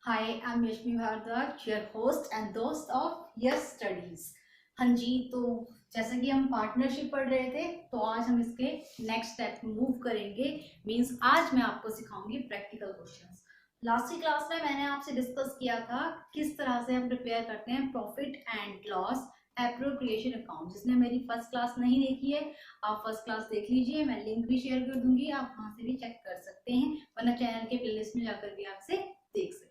Hi I am Yashmi Bhardwaj, your host and दोस्त of yes studies. हाँ जी, तो जैसा कि हम पार्टनरशिप पढ़ रहे थे, तो आज हम इसके नेक्स्ट स्टेप मूव करेंगे। मींस आज मैं आपको सिखाऊंगी प्रैक्टिकल क्वेश्चंस। लास्ट की क्लास में मैंने आपसे डिस्कस किया था किस तरह से हम प्रिपेयर करते हैं profit and loss appropriation account. जिसने मेरी फर्स्ट क्लास नहीं देखी है, आप फर्स्ट क्लास देख लीजिए, मैं लिंक भी शेयर कर दूंगी, आप वहां से भी चेक कर सकते हैं, वरना चैनल के प्लेलिस्ट में जाकर भी आपसे देख सकते हैं।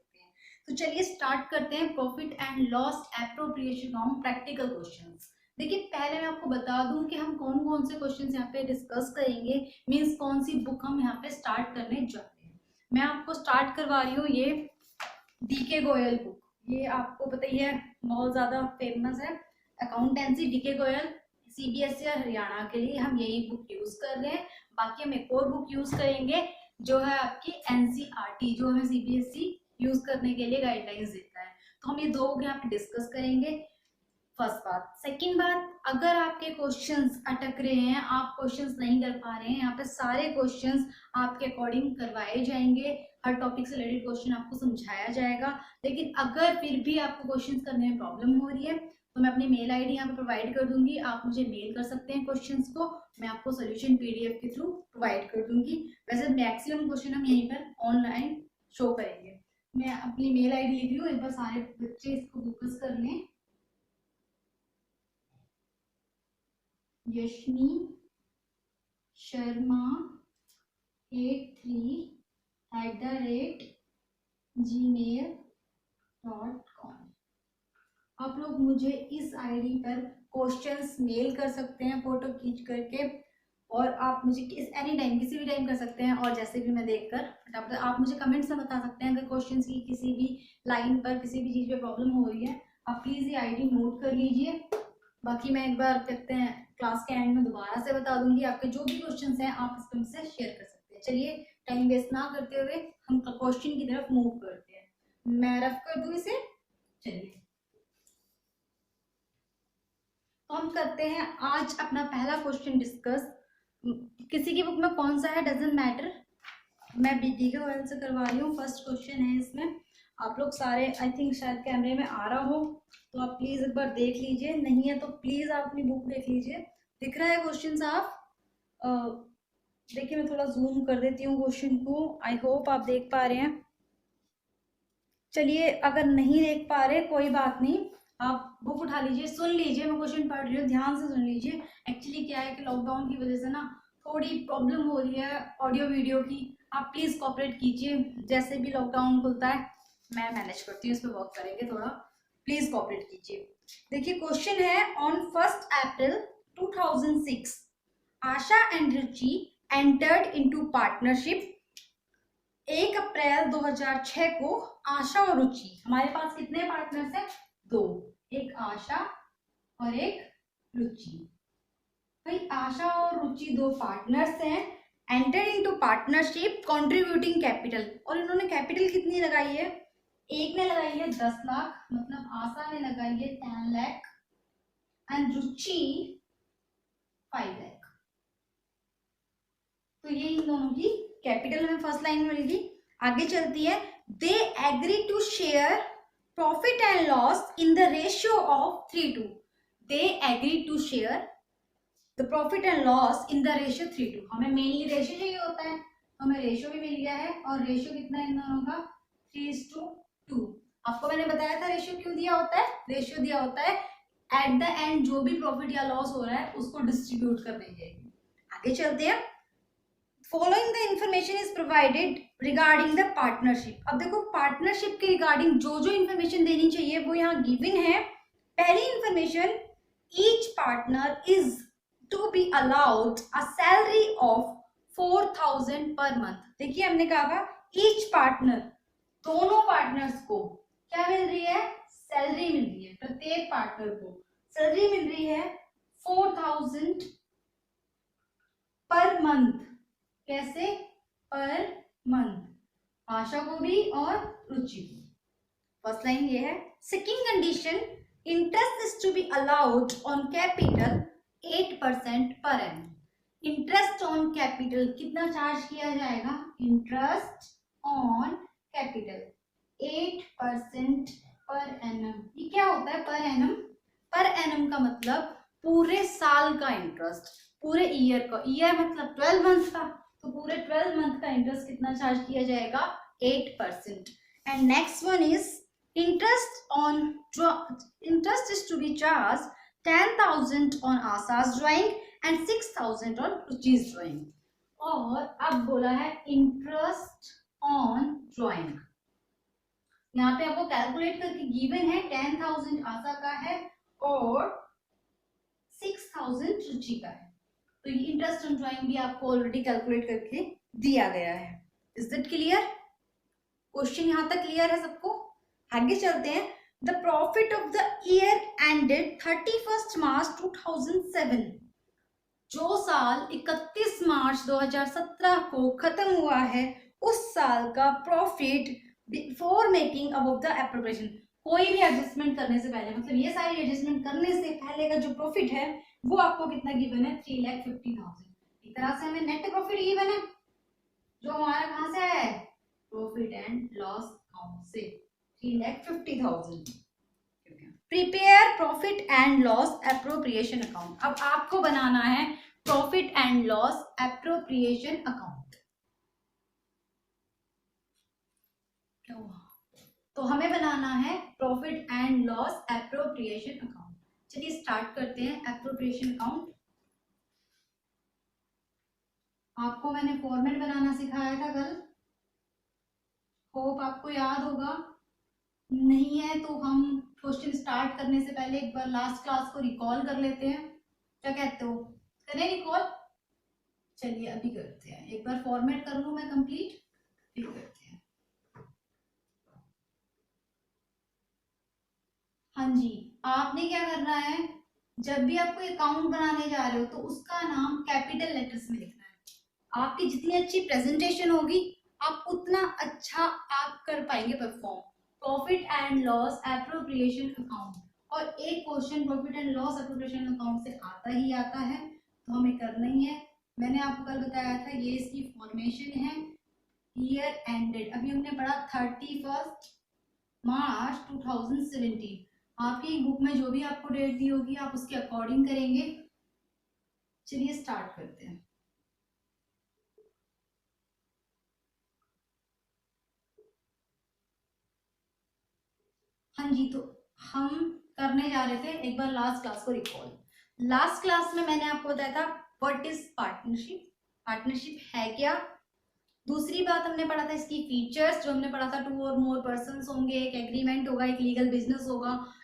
तो चलिए स्टार्ट करते हैं profit and loss appropriation account practical questions. देखिए, पहले मैं आपको बता दूं कि हम कौन कौन से क्वेश्चंस यहाँ पे डिस्कस करेंगे, मींस कौन सी बुक हम यहाँ पे स्टार्ट करने जा रहे हैं। मैं आपको स्टार्ट करवा रही हूँ ये डीके गोयल बुक। ये आपको पता ही है, बहुत ज्यादा फेमस है। अकाउंटेंसी डीके गोयल, सीबीएसई और हरियाणा के लिए हम यही बुक यूज कर रहे हैं। बाकी हम एक और बुक यूज करेंगे जो है आपकी एनसीईआरटी, जो हमें सीबीएसई यूज करने के लिए गाइडलाइंस देता है। तो हम ये दो बुक यहाँ पे डिस्कस करेंगे। फर्स्ट बात। सेकंड बात, अगर आपके क्वेश्चंस अटक रहे हैं, आप क्वेश्चंस नहीं कर पा रहे हैं, यहाँ पे सारे क्वेश्चंस आपके अकॉर्डिंग करवाए जाएंगे। हर टॉपिक से रिलेटेड क्वेश्चन आपको समझाया जाएगा। लेकिन अगर फिर भी आपको क्वेश्चंस करने में प्रॉब्लम हो रही है, तो मैं अपनी मेल आईडी यहाँ पे प्रोवाइड कर दूंगी, आप मुझे मेल कर सकते हैं क्वेश्चंस को, मैं आपको सोल्यूशन पीडीएफ के थ्रू प्रोवाइड कर दूंगी। वैसे मैक्सिमम क्वेश्चन हम यहीं पर ऑनलाइन शो करेंगे। मैं अपनी मेल आईडी लिख रही हूँ, एक बार सारे बच्चे इसको फोकस कर लें। यशनी शर्मा 83@gmail.com। आप लोग मुझे इस आईडी पर क्वेश्चंस मेल कर सकते हैं फोटो खींच करके, और आप मुझे एनी टाइम किसी भी टाइम कर सकते हैं, और जैसे भी मैं देखकर फटाफट आप मुझे कमेंट्स में बता सकते हैं। अगर क्वेश्चंस की किसी भी लाइन पर किसी भी चीज़ पे प्रॉब्लम हो रही है, आप प्लीज़ ये आईडी नोट कर लीजिए। बाकी मैं एक बार कहते हैं क्लास के एंड में दोबारा से बता दूंगी, आपके जो भी क्वेश्चंस हैं आप इस पर मुझसे शेयर कर सकते हैं। चलिए टाइम वेस्ट ना करते हुए हम क्वेश्चन की तरफ मूव करते हैं। मैं रफ कर दूं इसे। चलिए तो हम करते हैं आज अपना पहला क्वेश्चन डिस्कस। किसी की बुक में कौन सा है डजेंट मैटर, मैं बीटी के ओएल से करवा रही हूँ। फर्स्ट क्वेश्चन है इसमें, आप लोग सारे आई थिंक शायद कैमरे में आ रहा हो, तो आप प्लीज एक बार देख लीजिए, नहीं है तो प्लीज आप अपनी बुक देख लीजिए। दिख रहा है क्वेश्चन साहब? देखिए मैं थोड़ा जूम कर देती हूँ क्वेश्चन को, आई होप आप देख पा रहे हैं। चलिए अगर नहीं देख पा रहे कोई बात नहीं, आप बुक उठा लीजिए, सुन लीजिए, मैं क्वेश्चन पढ़ रही हूँ, ध्यान से सुन लीजिए। एक्चुअली क्या है कि लॉकडाउन की वजह से ना थोड़ी प्रॉब्लम हो रही है ऑडियो वीडियो की, आप प्लीज कोऑपरेट कीजिए। जैसे भी लॉकडाउन खुलता है मैं मैनेज करती हूँ, इस पर वर्क करेंगे थोड़ा, प्लीज कोऑपरेट कीजिए। देखिए क्वेश्चन है, on 1 April 2006 Asha and Ruchi entered into partnership. 1 अप्रैल 2006 को आशा और रुचि, हमारे पास कितने पार्टनर्स हैं? दो, एक आशा और एक रुचि। भाई आशा और रुचि दो पार्टनर्स हैं, enter into partnership contributing capital, और इन्होंने कैपिटल कितनी लगाई है? एक ने लगाई है 10 लाख, मतलब आशा ने लगाई है 10 लाख एंड रुचि 5 लाख। तो ये इन दोनों की कैपिटल हमें फर्स्ट लाइन में मिलेगी। आगे चलती है, they agree to share profit and loss in the ratio of 3:2। They agree to share the profit and loss in the ratio 3:2। हमें मेनली रेशियो चाहिए होता है, तो हमें रेशियो भी मिल गया है, और रेशियो कितना है इन दोनों का? 3:2। आपको मैंने बताया था रेशियो क्यों दिया होता है, रेशियो दिया होता है एट द एंड जो भी प्रॉफिट या लॉस हो रहा है उसको डिस्ट्रीब्यूट करने के लिए। आगे चलते हैं, following the information is provided regarding the partnership. अब देखो पार्टनरशिप के रिगार्डिंग जो जो इंफॉर्मेशन देनी चाहिए वो यहाँ गिवन है। पहली information, each partner is to be allowed a salary of 4,000 per month. देखिए हमने कहा था ईच पार्टनर, दोनों पार्टनर्स को क्या मिल रही है? सैलरी मिल रही है, प्रत्येक पार्टनर को सैलरी मिल रही है 4,000 पर मंथ। कैसे? पर मंथ, आशा को भी और रुचि को। फर्स्ट लाइन ये है। Second condition, interest is to be allowed on capital 8% per annum. Interest on capital कितना चार्ज किया जाएगा? Interest on capital 8% per annum. ये क्या होता है पर एनम? पर एनम का मतलब पूरे साल का इंटरेस्ट, पूरे ईयर का, ईयर मतलब 12 मंथ का, तो पूरे 12 मंथ का इंटरेस्ट कितना चार्ज किया जाएगा? 8%। And next one is interest is to be charged 10,000 on Asa's drawing and 6,000 on Ruchi's drawing। और अब बोला है इंटरेस्ट ऑन ड्राइंग। यहाँ पे आपको कैलकुलेट करके गिवन है 10,000 आशा का है और 6,000 रुचि का है। तो ये इंटरेस्ट ऑन ड्राइंग भी आपको ऑलरेडी कैलकुलेट करके दिया गया है। Is that clear? क्वेश्चन यहाँ तक क्लियर है सबको? आगे चलते हैं। The profit of the year ended 31 मार्च 2007। जो साल 31 मार्च 2017 को खत्म हुआ है उस साल का profit before making above the appropriation. कोई भी एडजस्टमेंट करने से पहले, मतलब ये सारी एडजस्टमेंट करने से पहले का जो प्रॉफिट है वो आपको कितना गिवन है? 3,50,000। एक तरह से हमें नेट प्रॉफिट गिवन है जो हमारा कहां से आया है? प्रॉफिट एंड लॉस अकाउंट से 3,50,000। Prepare profit and loss appropriation account. अब आपको बनाना है profit and loss appropriation account. तो हमें बनाना है profit and loss appropriation account. चलिए स्टार्ट करते हैं एप्रोप्रिएशन अकाउंट। आपको मैंने फॉर्मेट बनाना सिखाया था कल, होप आपको याद होगा। नहीं है तो हम क्वेश्चन स्टार्ट करने से पहले एक बार लास्ट क्लास को रिकॉल कर लेते हैं। क्या कहते हो? करें रिकॉल? चलिए अभी करते हैं। एक बार फॉर्मेट कर लूं मैं कंप्लीट, फिर करते हैं। हाँ जी, आपने क्या करना है, जब भी आपको अकाउंट बनाने जा रहे हो तो उसका नाम कैपिटल लेटर्स में लिखना है। आपकी जितनी अच्छी प्रेजेंटेशन होगी आप उतना अच्छा आप कर पाएंगे perform. Profit and loss appropriation account, और एक question profit and loss appropriation account से आता ही आता है, तो हमें करना ही है। मैंने आपको कल बताया था ये इसकी फॉर्मेशन है। ईयर एंडेड, अभी हमने पढ़ा 31 मार्च 2017। आपकी बुक में जो भी आपको डेट दी होगी आप उसके अकॉर्डिंग करेंगे। चलिए स्टार्ट करते हैं। हाँ जी, तो हम करने जा रहे थे एक बार लास्ट क्लास को रिकॉल। लास्ट क्लास में मैंने आपको बताया था व्हाट इज पार्टनरशिप, पार्टनरशिप है क्या। दूसरी बात हमने पढ़ा था इसकी फीचर्स, जो हमने पढ़ा था 2 और मोर पर्सन्स होंगे, एक एग्रीमेंट होगा, एक लीगल बिजनेस होगा।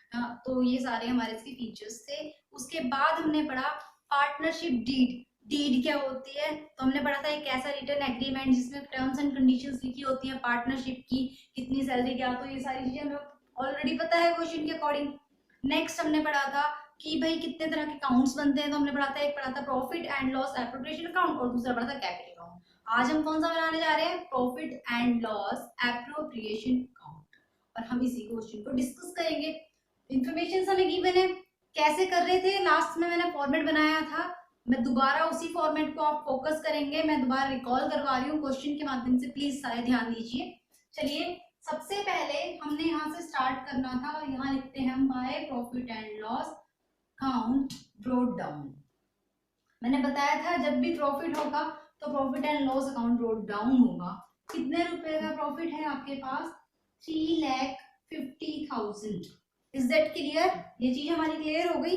तो ये सारे हमारे इसके फीचर्स थे। उसके बाद हमने पढ़ा पार्टनरशिप डीड। डीड क्या होती है? तो हमने पढ़ा था एक ऐसा रिटर्न एग्रीमेंट जिसमें टर्म्स एंड कंडीशंस लिखी होती हैं पार्टनरशिप की, कितनी सैलरी क्या, तो ये सारी चीजें हमें ऑलरेडी पता है क्वेश्चन के अकॉर्डिंग। नेक्स्ट हमने पढ़ा था कि भाई कितने तरह के अकाउंट्स बनते हैं, तो हमने पढ़ा था एक पढ़ा था profit and loss appropriation account और दूसरा पढ़ा था कैपिटल अकाउंट। आज हम कौन सा बनाने जा रहे हैं? Profit and loss appropriation account, और हम इसी क्वेश्चन को डिस्कस करेंगे। इंफॉर्मेशन हमें गिवन है, कैसे कर रहे थे लास्ट में मैंने फॉर्मेट बनाया था, मैं दोबारा उसी फॉर्मेट को आप फोकस करेंगे। मैं दोबारा रिकॉल करवा रही हूँ क्वेश्चन के माध्यम से, प्लीज सारे ध्यान दीजिए। चलिए सबसे पहले हमने यहाँ से स्टार्ट करना था और यहाँ लिखते हैं हम bye profit and loss account brought down. मैंने बताया था जब भी प्रॉफिट होगा तो profit and loss account brought down होगा। कितने रुपए का प्रॉफिट है आपके पास? 3,50,000। Is that clear? ये चीज हमारी क्लियर हो गई?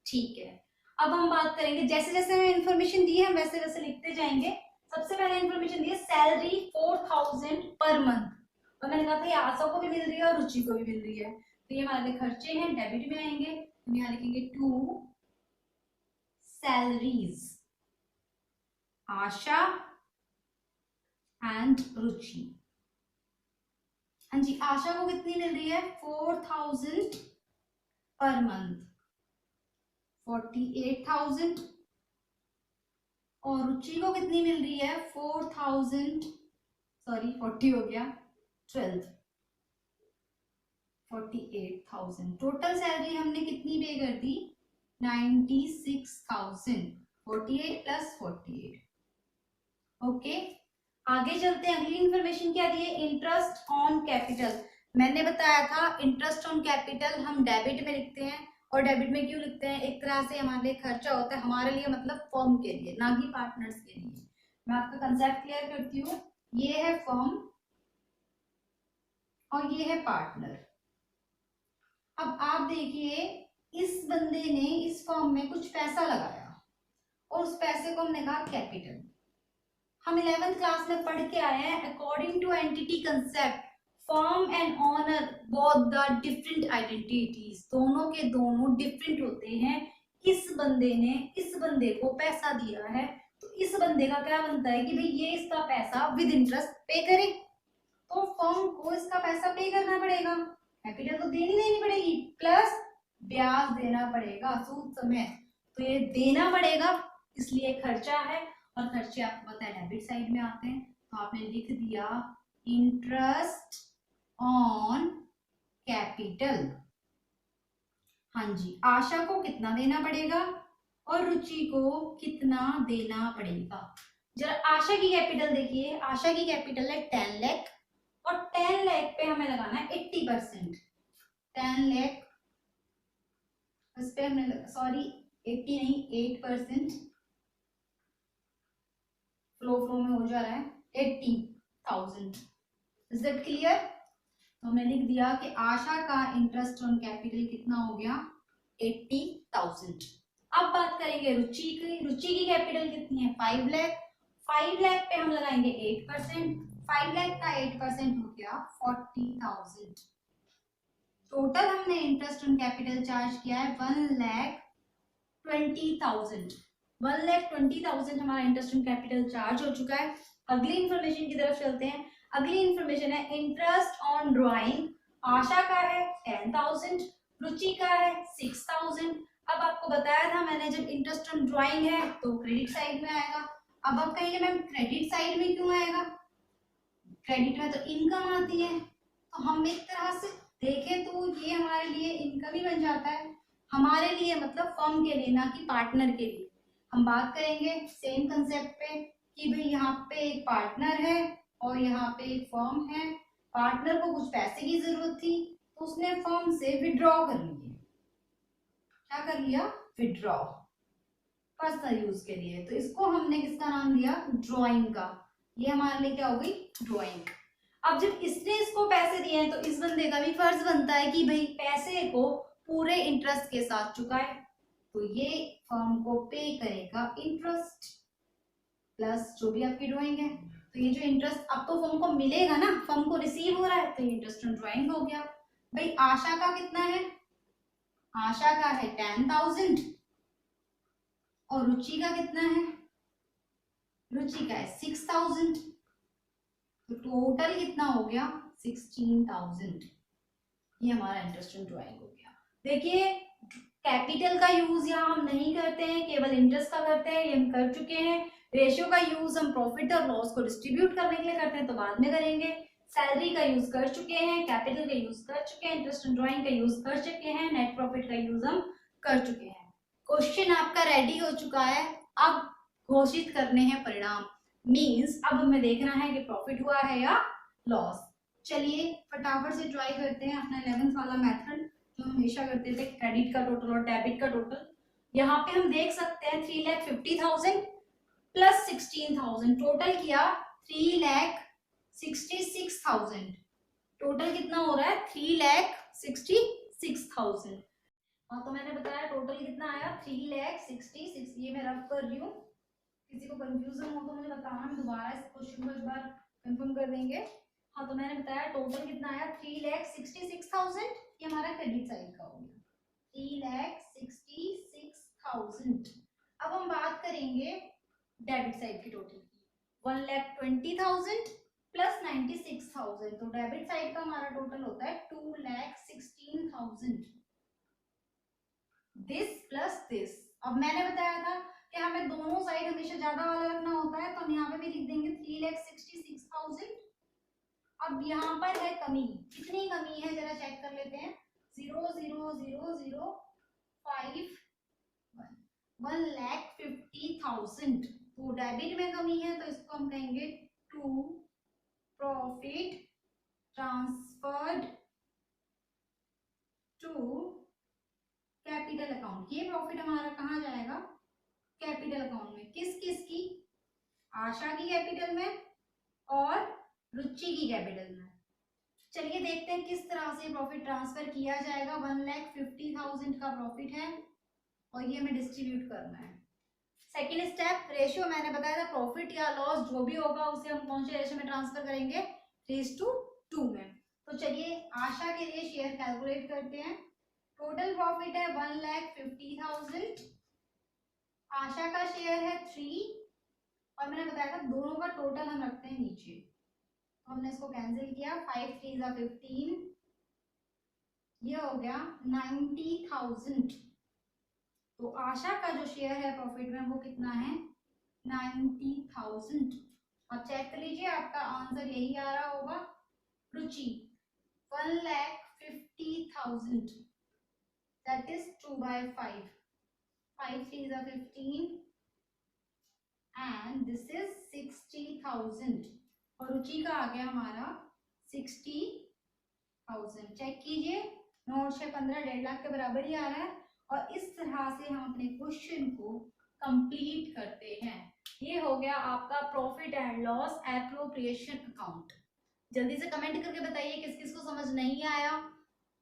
ठीक है, अब हम बात करेंगे, जैसे जैसे हमें इन्फॉर्मेशन दी है हम वैसे वैसे लिखते जाएंगे। सबसे पहले इन्फॉर्मेशन दी है सैलरी 4,000 पर मंथ, और मैंने कहा था ये आशा को भी मिल रही है और रुचि को भी मिल रही है, तो ये हमारे खर्चे हैं, डेबिट में आएंगे। हम यहाँ लिखेंगे टू सैलरीज आशा एंड रुचि। हाँ जी, आशा को कितनी मिल रही है? 4,000 पर मंथ, 48,000, और रुचि को कितनी मिल रही है? 4,000, सॉरी 40 हो गया, 48,000। टोटल सैलरी हमने कितनी पे कर दी? 96,000, 48 प्लस 48। ओके, आगे चलते हैं। अगली इंफॉर्मेशन क्या दी है? Interest on capital. मैंने बताया था इंटरेस्ट ऑन कैपिटल हम डेबिट में लिखते हैं, और डेबिट में क्यों लिखते हैं, एक तरह से हमारे लिए खर्चा होता है, हमारे लिए मतलब फर्म के लिए, ना कि पार्टनर्स के लिए। मैं आपका कंसेप्ट क्लियर करती हूँ। ये है फर्म और ये है पार्टनर। अब आप देखिए, इस बंदे ने इस फर्म में कुछ पैसा लगाया और उस पैसे को हमने कहा कैपिटल। हम 11th क्लास में पढ़ के आए हैं, according to entity concept firm and owner both the different identities, दोनों के दोनों डिफरेंट होते हैं। इस बंदे ने इस बंदे को पैसा दिया है, तो इस बंदे का क्या बनता है कि भाई ये इसका पैसा विद इंटरेस्ट पे करे, तो फर्म को इसका पैसा पे करना पड़ेगा, कैपिटल तो देनी पड़ेगी, प्लस ब्याज देना पड़ेगा सूद समेत, तो ये देना पड़ेगा, इसलिए खर्चा है। और खर्चे आपको पता है डेबिट साइड में आते हैं, तो आपने लिख दिया इंटरेस्ट ऑन कैपिटल। हाँ जी, आशा को कितना देना पड़ेगा और रुचि को कितना देना पड़ेगा। जरा आशा की कैपिटल देखिए, आशा की कैपिटल है 10 लाख, और 10 लाख पे हमें लगाना है 80%। 10 लाख इस पे हमने सॉरी 80 नहीं 8%, फ्लो में हो जा रहा है 80,000। Is that clear? तो हमने लिख दिया कि आशा का इंटरेस्ट ऑन कैपिटल कितना हो गया 80,000। अब बात करेंगे रुचि की। रुचि की कैपिटल कितनी है 5 लाख। 5 लाख पे हम लगाएंगे 8%, 5 लाख का 8% हो गया 40,000। टोटल हमने इंटरेस्ट ऑन कैपिटल चार्ज किया है 1,20,000। 1,20,000 हमारा इंटरेस्ट ऑन कैपिटल चार्ज हो चुका है। अगली इंफॉर्मेशन की तरफ चलते हैं। अगली इंफॉर्मेशन है इंटरेस्ट ऑन ड्राइंग। आशा का है 10,000, रुचि का है 6,000। अब आपको बताया था मैंने, जब इंटरेस्ट ऑन ड्राइंग है तो क्रेडिट साइड में आएगा। अब आप कहेंगे मैम क्रेडिट साइड में क्यों आएगा, क्रेडिट में तो इनकम आती है, तो हम एक तरह से देखें तो ये हमारे लिए इनकम ही बन जाता है, हमारे लिए मतलब फर्म के लिए, ना कि पार्टनर के लिए। हम बात करेंगे सेम कंसेप्ट पे कि भाई यहाँ पे एक पार्टनर है और यहाँ पे एक फर्म है। पार्टनर को कुछ पैसे की जरूरत थी तो उसने फर्म से विड्रॉ कर लिए। क्या कर लिया, विड्रॉ, पर्सनल यूज के लिए। तो इसको हमने किसका नाम दिया, ड्राइंग का। ये हमारे लिए क्या हो गई, ड्राइंग। अब जब इसने इसको पैसे दिए हैं तो इस बंदे का भी फर्ज बनता है कि भाई पैसे को पूरे इंटरेस्ट के साथ चुकाए, तो ये फर्म को पे करेगा इंटरेस्ट प्लस जो भी आपकी ड्राइंग है। तो ये जो इंटरेस्ट अब तो फर्म को मिलेगा ना, फर्म को रिसीव हो रहा है, तो ये इंटरेस्ट ऑन ड्राइंग हो गया। भाई आशा का कितना है, आशा का है 10,000 और रुचि का कितना है, रुचि का है 6,000, तो टोटल कितना हो गया 16,000। ये हमारा इंटरेस्ट ऑन ड्राइंग हो गया। देखिए कैपिटल का यूज यहाँ हम नहीं करते हैं, केवल इंटरेस्ट का करते हैं, ये हम कर चुके हैं। रेशियो का यूज हम प्रॉफिट और लॉस को डिस्ट्रीब्यूट करने के लिए करते हैं, तो बाद में करेंगे। सैलरी का यूज कर चुके हैं, कैपिटल का यूज कर चुके हैं, इंटरेस्ट ऑन ड्राइंग का यूज कर चुके हैं, नेट प्रॉफिट का यूज हम कर चुके हैं। क्वेश्चन आपका रेडी हो चुका है, अब घोषित करने हैं परिणाम। मीन्स अब हमें देखना है कि प्रॉफिट हुआ है या लॉस। चलिए फटाफट से ट्राई करते हैं अपना 11th वाला मेथड जो हमेशा करते थे, क्रेडिट का टोटल और डेबिट का टोटल। यहाँ पे हम देख सकते हैं 3,50,000 प्लस 16,000, टोटल किया 3,66,000। टोटल कितना हो रहा है 3,66,000। हाँ तो मैंने बताया टोटल कितना आया 3,66,000। ये मैं रफ कर रही हूँ, किसी को कंफ्यूजन हो तो मुझे बताना, हम दोबारा इस क्वेश्चन को एक बार कंफर्म कर देंगे। हाँ तो मैंने बताया टोटल कितना आया 3,66,000, ये हमारा क्रेडिट साइड का हो गया 3,66,000। अब हम बात करेंगे डेबिट साइड की टोटल की, 1,20,000 प्लस 96,000, तो डेबिट साइड का हमारा टोटल होता है 2,16,000। This plus this. अब मैंने बताया था कि हमें दोनों साइड हमेशा ज्यादा वाला रखना होता है, तो हम यहाँ पे भी लिख देंगे 3,66,000। अब यहाँ पर है कमी, कितनी कमी है जरा चेक कर लेते हैं, 0,0,0,0,5 1,50,000। तो डेबिट में कमी है तो इसको हम कहेंगे टू प्रॉफिट ट्रांसफर्ड अकाउंट, ये प्रॉफिट हमारा कहाँ जाएगा, कैपिटल अकाउंट में। किस किस की, आशा की कैपिटल में और रुचि की कैपिटल में। चलिए देखते हैं किस तरह से प्रॉफिट ट्रांसफर किया जाएगा। 1,50,000 का प्रॉफिट है और ये हमें डिस्ट्रीब्यूट करना है। सेकेंड स्टेप, रेशियो मैंने बताया था, प्रॉफिट या लॉस जो भी होगा उसे हम कौन से रेशियो में ट्रांसफर करेंगे, 3:2 में। तो चलिए आशा के लिए शेयर कैलकुलेट करते हैं। टोटल प्रॉफिट है 1,50,000, आशा का शेयर है 3 और मैंने बताया था दोनों का टोटल हम रखते हैं नीचे, तो हमने इसको कैंसिल किया। 5 3 15, ये हो गया 90,000। तो आशा का जो शेयर है प्रॉफिट में वो कितना है, 90,000। और चेक कर लीजिए आपका आंसर यही आ रहा होगा। रुचि 1,50,000, that is 2/5, 5 3 15 and this is 60,000 और रुचि का आ गया हमारा 60,000। चेक कीजिए 9 6 15, 1.5 लाख के बराबर ही आ रहा है। और इस तरह से हम अपने क्वेश्चन को कंप्लीट करते हैं। ये हो गया आपका profit and loss appropriation account. जल्दी से कमेंट करके बताइए किस किस को समझ नहीं आया।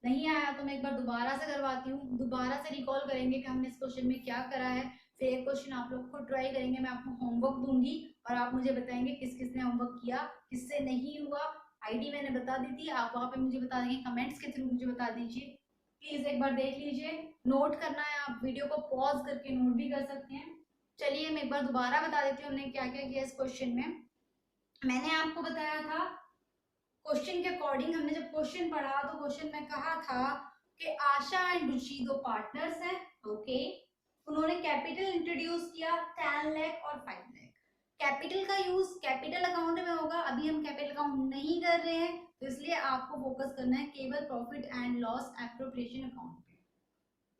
नहीं आया तो मैं एक बार दोबारा से करवाती हूँ, दोबारा से रिकॉल करेंगे कि हमने इस क्वेश्चन में क्या करा है। फिर एक क्वेश्चन आप लोग खुद ट्राई करेंगे, मैं आपको होमवर्क दूंगी और आप मुझे बताएंगे किस किसने होमवर्क किया, किससे नहीं हुआ। आईडी मैंने बता दी थी, आप वहां पे मुझे बता देंगे, कमेंट्स के थ्रू मुझे बता दीजिए। प्लीज एक बार देख लीजिए, नोट करना है, आप वीडियो को पॉज करके नोट भी कर सकते हैं। चलिए मैं एक बार दोबारा बता देती हूँ हमने क्या क्या किया इस क्वेश्चन में। मैंने आपको बताया था क्वेश्चन के अकॉर्डिंग, हमने जब क्वेश्चन पढ़ा तो क्वेश्चन में कहा था कि आशा एंड रुचि दो पार्टनर्स हैं, ओके। उन्होंने कैपिटल इंट्रोड्यूस किया 10 लाख और 5 लाख। कैपिटल का यूज कैपिटल अकाउंट में होगा, अभी हम कैपिटल अकाउंट नहीं कर रहे हैं, तो इसलिए आपको फोकस करना है केवल profit and loss appropriation account पे।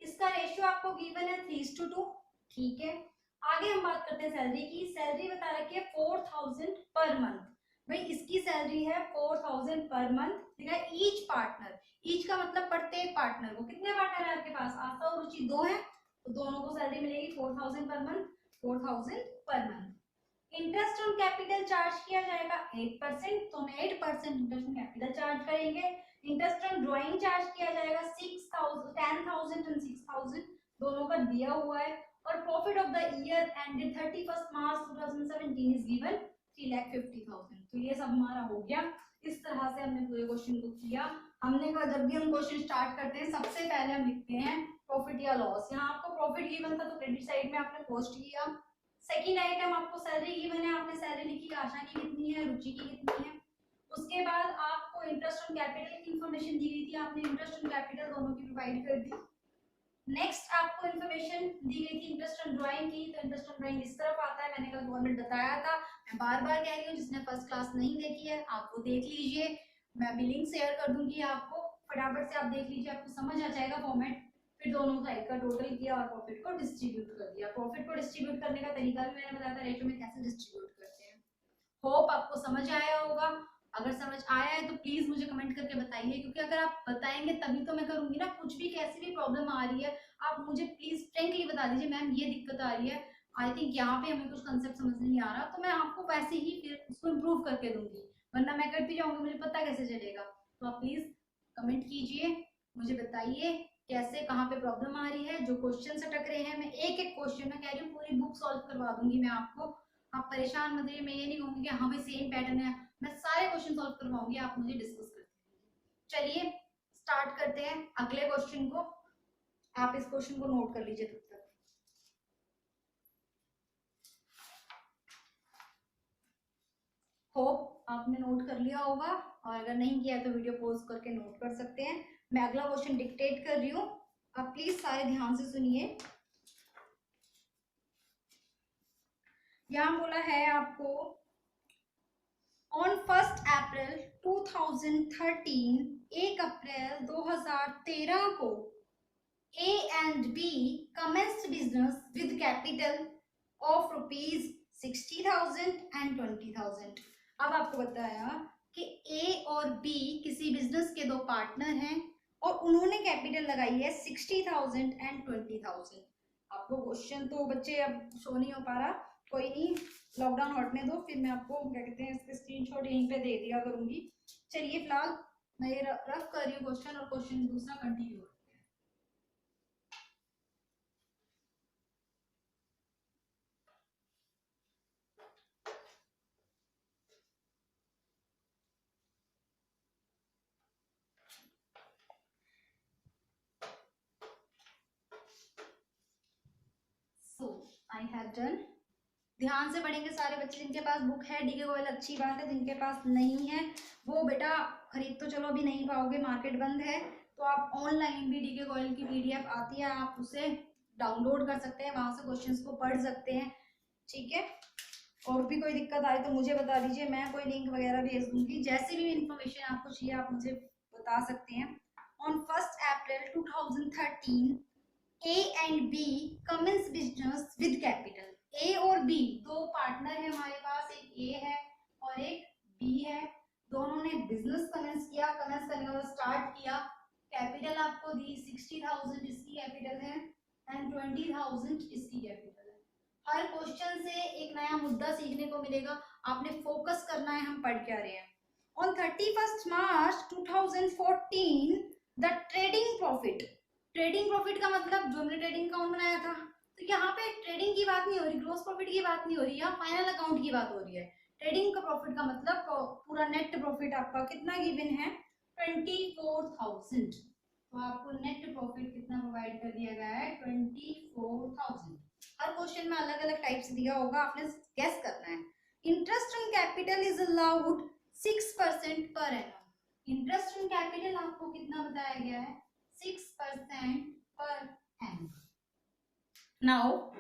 इसका रेशियो आपको गिवन है 3:2, ठीक है। आगे हम बात करते हैं सैलरी की। सैलरी बता रखी है 4,000 पर मंथ। भाई इसकी सैलरी है 4,000 पर मंथ, ठीक है। ईच पार्टनर, ईच का मतलब प्रत्येक पार्टनर को, कितने पार्टनर है आपके पास, आशा और रुचि 2 है, तो दोनों को सैलरी मिलेगी 4,000 per month, 4,000 per month. Interest on capital charge किया जाएगा 8%, तो हम 8% इंटरेस्ट ऑन कैपिटल चार्ज करेंगे। इंटरेस्ट ऑन ड्राइंग चार्ज किया जाएगा 6,000, 10,000 एंड 6,000, दोनों का दिया हुआ है। और profit of the year ended 31 March 2017 is given 3,50,000। तो ये सब हमारा हो गया। इस तरह से हमने पूरे क्वेश्चन को किया। हमने कहा जब भी हम क्वेश्चन स्टार्ट करते हैं सबसे पहले हम लिखते हैं प्रॉफिट या लॉस। यहाँ आपको प्रॉफिट गिवन था तो क्रेडिट साइड में आपने पोस्ट किया। सेकंड आइटम आपको सैलरी गिवन है, आपने सैलरी लिखी, आशा की कितनी है, रुचि की कितनी है। उसके बाद आपको इंटरेस्ट ऑन कैपिटल की इंफॉर्मेशन दी गई थी, आपने इंटरेस्ट ऑन कैपिटल दोनों की प्रोवाइड कर दी। नेक्स्ट आपको इन्फॉर्मेशन दी गई थी इंटरेस्ट ऑन ड्राइंग की, तो इंटरेस्ट ऑन ड्राइंग इस तरफ आता है, मैंने कल गवर्नमेंट बताया था, मैं बार बार कह रही हूँ, जिसने फर्स्ट क्लास नहीं देखी है आप वो देख लीजिए, मैं भी लिंक शेयर कर दूंगी आपको, फटाफट से आप देख लीजिए, आपको समझ आ जाएगा फॉर्मेट। फिर दोनों साइड का टोटल किया और प्रॉफिट को डिस्ट्रीब्यूट कर दिया। प्रॉफिट को डिस्ट्रीब्यूट करने का तरीका भी मैंने बताया था, रेशियो में कैसे डिस्ट्रीब्यूट करते हैं। होप आपको समझ आया होगा। अगर समझ आया है तो प्लीज मुझे कमेंट करके बताइए, क्योंकि अगर आप बताएंगे तभी तो मैं करूंगी ना। कुछ भी कैसी भी प्रॉब्लम आ रही है आप मुझे प्लीज फ्रेंकली बता दीजिए, मैम ये दिक्कत आ रही है, आई थिंक यहाँ पे हमें कुछ कंसेप्ट समझ नहीं आ रहा, तो मैं आपको वैसे ही फिर उसको इम्प्रूव करके दूंगी, वरना मैं करती जाऊंगी, मुझे पता कैसे चलेगा। तो आप प्लीज कमेंट कीजिए, मुझे बताइए कैसे कहाँ पे प्रॉब्लम आ रही है। जो क्वेश्चन अटक रहे हैं, मैं एक एक क्वेश्चन में कह रही हूँ पूरी बुक सॉल्व करवा दूंगी मैं आपको, आप परेशान मत रहिए। मैं ये नहीं कहूंगी कि हाँ भाई सेम पैटर्न है, मैं सारे क्वेश्चन सॉल्व करवाऊंगी, आप मुझे डिस्कस करते हैं। चलिए स्टार्ट करते हैं अगले क्वेश्चन को। आप इस क्वेश्चन को नोट कर लीजिए तब तक। होप आपने नोट कर लिया होगा, और अगर नहीं किया तो वीडियो पॉज करके नोट कर सकते हैं। मैं अगला क्वेश्चन डिक्टेट कर रही हूँ, आप प्लीज सारे ध्यान से सुनिए। यहाँ बोला है आपको ऑन 1 अप्रैल 2013, 1 अप्रैल 2013 को A and B commenced business with capital of ₹60,000 and 20,000। अब आपको बताया कि A और B किसी बिजनेस के दो पार्टनर हैं और उन्होंने कैपिटल लगाई है 60,000 एंड 20,000। आपको क्वेश्चन तो बच्चे अब शो नहीं हो पा रहा, कोई नहीं, लॉकडाउन हटने दो, फिर मैं आपको क्या कहते हैं इसके स्क्रीनशॉट यहीं पे दे दिया करूंगी। चलिए फिलहाल मैं ये रफ कर रही हूँ क्वेश्चन, और क्वेश्चन दूसरा continue. So I have done. ध्यान से पढ़ेंगे सारे बच्चे, जिनके पास बुक है डीके गोयल अच्छी बात है, जिनके पास नहीं है वो बेटा खरीद तो चलो अभी नहीं पाओगे, मार्केट बंद है, तो आप ऑनलाइन भी डीके गोयल की पीडीएफ आती है, आप उसे डाउनलोड कर सकते हैं, वहां से क्वेश्चंस को पढ़ सकते हैं। ठीक है, और भी कोई दिक्कत आए तो मुझे बता दीजिए, मैं कोई लिंक वगैरह भेज दूंगी, जैसी भी इंफॉर्मेशन आपको चाहिए आप मुझे बता सकते हैं। On 1 April 2013 A and B commence business with capital। A और B दो पार्टनर है हमारे पास, एक A है और एक B है, दोनों ने बिजनेस कमेंस किया, कमेंस करने का स्टार्ट किया, कैपिटल आपको दी 60,000 इसकी कैपिटल है एंड 20,000 इसकी कैपिटल है। हर क्वेश्चन से एक नया मुद्दा सीखने को मिलेगा, आपने फोकस करना है हम पढ़ क्या रहे हैं। On 31 March 2014 the trading profit, trading profit का मतलब जो हमने ट्रेडिंग अकाउंट बनाया था, तो यहाँ पे ट्रेडिंग की बात नहीं हो रही, ग्रोस प्रॉफिट की बात नहीं हो रही, यहाँ फाइनल अकाउंट की बात हो रही है। ट्रेडिंग का प्रॉफिट का मतलब पूरा नेट प्रॉफिट आपका कितना गिवन है 24,000, तो आपको नेट प्रॉफिट कितना प्रोवाइड कर दिया गया है 24,000। हर क्वेश्चन में अलग अलग टाइप से दिया होगा, आपने गेस करना है। Interest on capital is allowed 6% पर एनम। इंटरेस्ट ऑन कैपिटल आपको कितना बताया गया है 6% per annum. Now,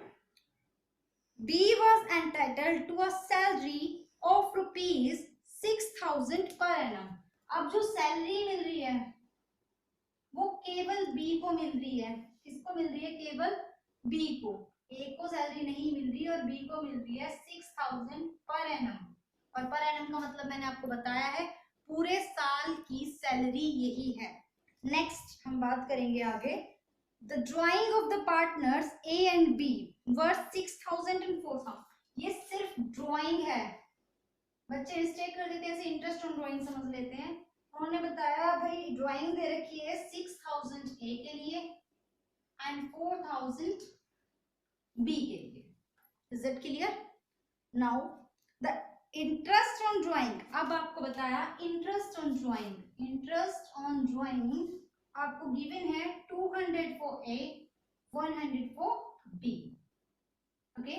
B was entitled to a salary of rupees 6,000 per annum. अब जो सैलरी मिल रही है वो केवल B को मिल रही है, किसको मिल रही है केवल B को, A को सैलरी नहीं मिल रही और B को मिल रही है 6,000 पर एनम। और पर एनम का मतलब मैंने आपको बताया है पूरे साल की सैलरी यही है। नेक्स्ट हम बात करेंगे आगे, the drying of the partners A and B worth 6,000 and 4,000। ये सिर्फ ड्राइंग है, बच्चे मिस्टेक कर देते हैं, ऐसे इंटरेस्ट ऑन ड्राइंग समझ लेते हैं। उन्होंने बताया भाई ड्राइंग दे रखी है 6,000 ए के लिए एंड 4,000 बी के लिए। Is it clear? Now the interest on drawing, अब आपको बताया interest on drawing, interest on drawing आपको गिवन है 200 for A 100 for B. Okay,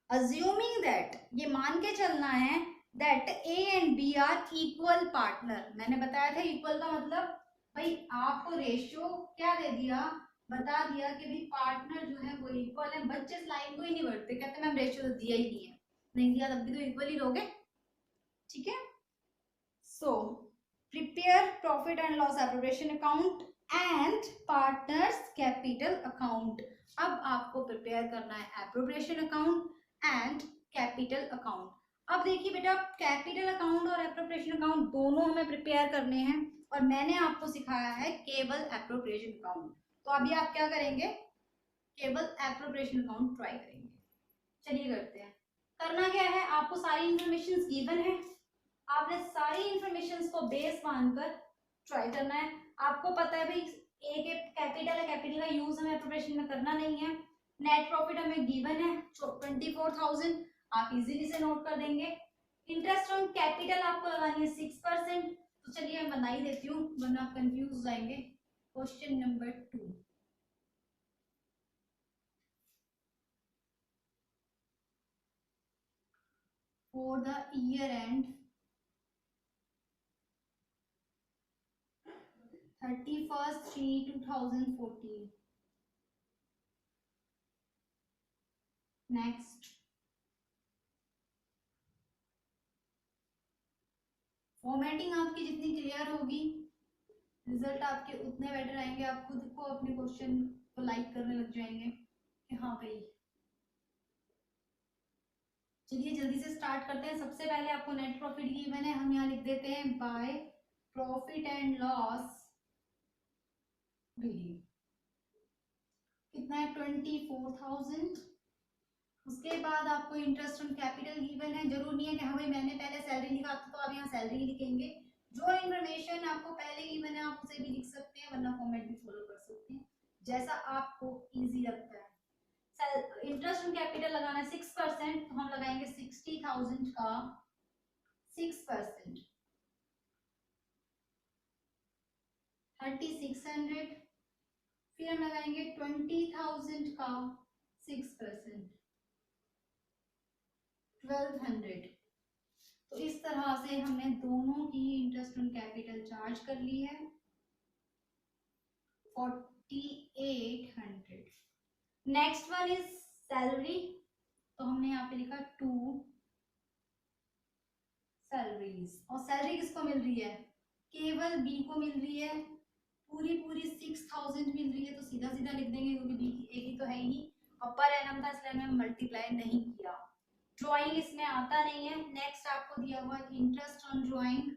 assuming that, ये मान के चलना है that A and B are equal partner. मैंने बताया था इक्वल का मतलब भाई आपको रेशियो क्या दे दिया, बता दिया कि भाई पार्टनर जो है वो इक्वल है। बच्चे इस लाइन को ही नहीं बढ़ते, कहते मैम रेशियो तो दिया ही नहीं है, नहीं दिया तब भी तो इक्वल ही रहोगे। ठीक है, so prepare profit and loss appropriation account and partners capital account. अब आपको प्रिपेयर करना है appropriation account and capital account. अब देखिए बेटा कैपिटल अकाउंट और एप्रोप्रिएशन अकाउंट दोनों हमें प्रिपेयर करने हैं, और मैंने आपको सिखाया है केवल एप्रोप्रिएशन अकाउंट, तो अभी आप क्या करेंगे केवल एप्रोप्रिएशन अकाउंट ट्राई करेंगे। चलिए करते हैं। करना क्या है, आपको सारी इंफॉर्मेशन गिवन है, आपने सारी इंफॉर्मेशन को बेस मानकर ट्राई करना है। आपको पता है भाई ए के कैपिटल है, कैपिटल का यूज हमें एप्रोप्रिएशन में करना नहीं है। नेट प्रॉफिट हमें गिवन है 24,000, आप इजीली से नोट कर देंगे। इंटरेस्ट ऑन कैपिटल आपको लगानी है 6%, तो चलिए मैं बना ही देती हूँ वरना आप कंफ्यूज हो जाएंगे। Question number 2, for the year end 31st/3/2014। Next, formatting आपकी जितनी क्लियर होगी रिजल्ट आपके उतने बेटर आएंगे, आप खुद को अपने क्वेश्चन को लाइक करने लग जाएंगे कि हाँ भाई। चलिए जल्दी से स्टार्ट करते हैं। सबसे पहले आपको नेट प्रॉफिट गिवन है, हम यहाँ लिख देते हैं by profit and loss BD कितना है 24,000। उसके बाद आपको इंटरेस्ट ऑन कैपिटल गिवन है। जरूर नहीं है कि हाँ भाई मैंने पहले सैलरी लिखा था तो आप यहाँ सैलरी लिखेंगे। जो इन्फॉर्मेशन आपको पहले गिवन है आप उसे भी लिख सकते हैं, वरना फॉर्मेट भी फॉलो कर सकते हैं जैसा आपको इजी लगता है। इंटरेस्ट ऑन कैपिटल लगाना है 6%, तो हम लगाएंगे 60,000 का 6%, 3600। फिर हम लगाएंगे 20,000 का 6%, 1200। तो इस तरह से हमने दोनों की इंटरेस्ट ऑन कैपिटल चार्ज कर ली है 4800। नेक्स्ट वन इज सैलरी, तो हमने यहाँ पे लिखा 2 सैलरीज। और सैलरी किसको मिल रही है? केवल बी को मिल रही है। पूरी 6,000 मिल रही है तो सीधा सीधा लिख देंगे क्योंकि बी की एक ही तो है ही नहीं। अपर एनम था इसलिए हमने मल्टीप्लाई नहीं किया। ड्राइंग इसमें आता नहीं है। नेक्स्ट आपको दिया हुआ इंटरेस्ट ऑन ड्राइंग,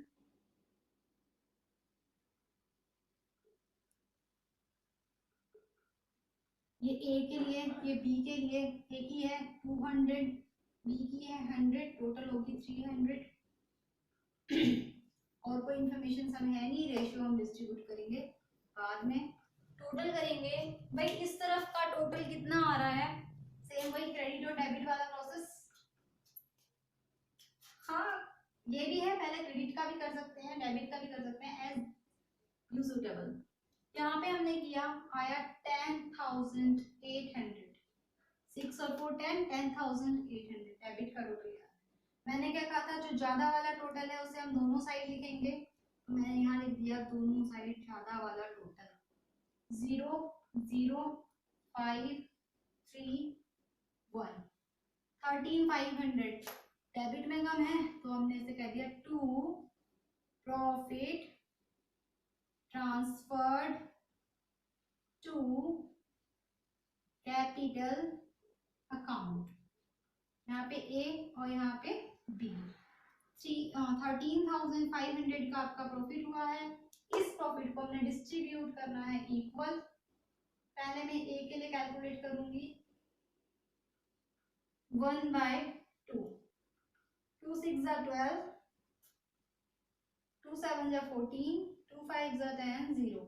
ये ए के लिए, ये बी के लिए। ए की है 200, बी की है 100, टोटल होगी 300। और कोई इंफॉर्मेशन सब है नहीं, रेशियो हम डिस्ट्रीब्यूट करेंगे बाद में। टोटल करेंगे भाई, इस तरफ का टोटल कितना आ रहा है? सेम वही क्रेडिट और डेबिट वाला प्रोसेस। हाँ ये भी है, पहले क्रेडिट का भी कर सकते हैं, डेबिट का भी कर सकते हैं, एज यू सुटेबल। यहाँ पे हमने किया, आया 10,800। 6 और 4 10, 10,800 डेबिट का टोटल। मैंने क्या कहा था, जो ज्यादा वाला टोटल है उसे हम दोनों साइड लिखेंगे, तो मैंने यहाँ लिख दिया दोनों साइड ज्यादा वाला टोटल 0 0 5 3 1। 13,500 डेबिट में कम है तो हमने इसे कह दिया to profit transferred to capital account. यहाँ पे ए और यहाँ पे बी। 13,500 का आपका प्रॉफिट हुआ है। इस प्रॉफिट को हमने डिस्ट्रीब्यूट करना है इक्वल। पहले मैं ए के लिए कैलकुलेट करूंगी 1/2। 2 6 12, 2 7 14, 2 5 10 0।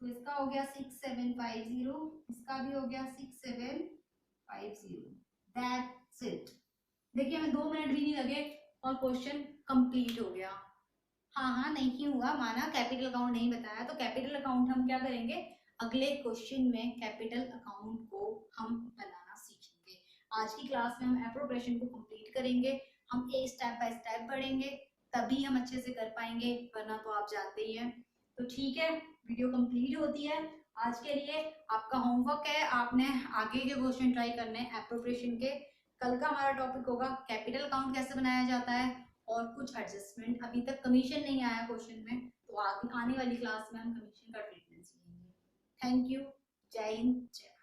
तो इसका हो गया 6750, इसका भी हो गया 6750। That's it. देखिए हमें 2 मिनट भी नहीं लगे और क्वेश्चन कंप्लीट हो गया। हाँ नहीं हुआ माना, कैपिटल अकाउंट नहीं बताया, तो कैपिटल अकाउंट हम क्या करेंगे, अगले क्वेश्चन में कैपिटल अकाउंट को हम बनाना सीखेंगे। आज की क्लास में हम एप्रोप्रिएशन को कंप्लीट करेंगे, हम ए स्टेप बाय स्टेप बढ़ेंगे, तभी हम अच्छे से कर पाएंगे, वरना तो आप जानते ही हैं। तो ठीक है, वीडियो कंप्लीट होती है। आज के लिए आपका होमवर्क है, आपने आगे के क्वेश्चन ट्राई करने हैं एप्रोप्रिएशन के। कल का हमारा टॉपिक होगा कैपिटल अकाउंट कैसे बनाया जाता है और कुछ एडजस्टमेंट। अभी तक कमीशन नहीं आया क्वेश्चन में, तो आगे आने वाली क्लास में हम कमीशन का ट्रीटमेंट सीखेंगे। Thank you. जय हिंद, जय